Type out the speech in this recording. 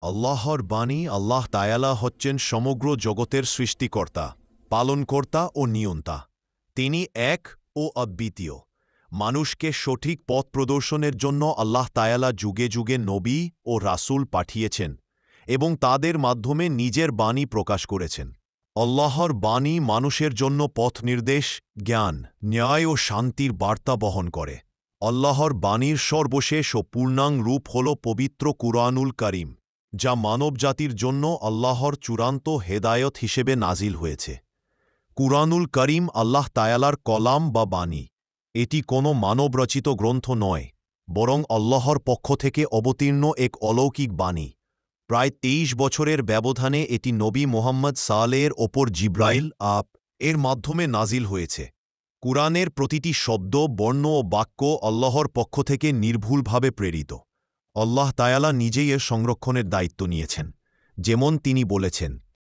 আল্লাহর বাণী। আল্লাহ তায়ালা হচ্ছেন সমগ্র জগতের সৃষ্টিকর্তা, পালনকর্তা ও নিয়ন্তা। তিনি এক ও অদ্বিতীয়। মানুষকে সঠিক পথ প্রদর্শনের জন্য আল্লাহ তায়ালা যুগে যুগে নবী ও রাসূল পাঠিয়েছেন এবং তাদের মাধ্যমে নিজের বাণী প্রকাশ করেছেন। আল্লাহর বাণী মানুষের জন্য পথ নির্দেশ, জ্ঞান, ন্যায় ও শান্তির বার্তা বহন করে। আল্লাহর বাণীর সর্বশেষ ও পূর্ণাঙ্গ রূপ হল পবিত্র কুরআনুল কারীম, যা মানবজাতির জন্য আল্লাহর চূড়ান্ত হেদায়ত হিসেবে নাজিল হয়েছে। কুরআনুল কারীম আল্লাহ তায়ালার কলাম বা বাণী। এটি কোনো মানবরচিত গ্রন্থ নয়, বরং আল্লাহর পক্ষ থেকে অবতীর্ণ এক অলৌকিক বাণী। প্রায় ২৩ বছরের ব্যবধানে এটি নবী মুহাম্মদ সালের ওপর জিব্রাইল এর মাধ্যমে নাজিল হয়েছে। কুরআনের প্রতিটি শব্দ, বর্ণ ও বাক্য আল্লাহর পক্ষ থেকে নির্ভুলভাবে প্রেরিত। আল্লাহ তায়ালা নিজেই এর সংরক্ষণের দায়িত্ব নিয়েছেন। যেমন তিনি বলেছেন,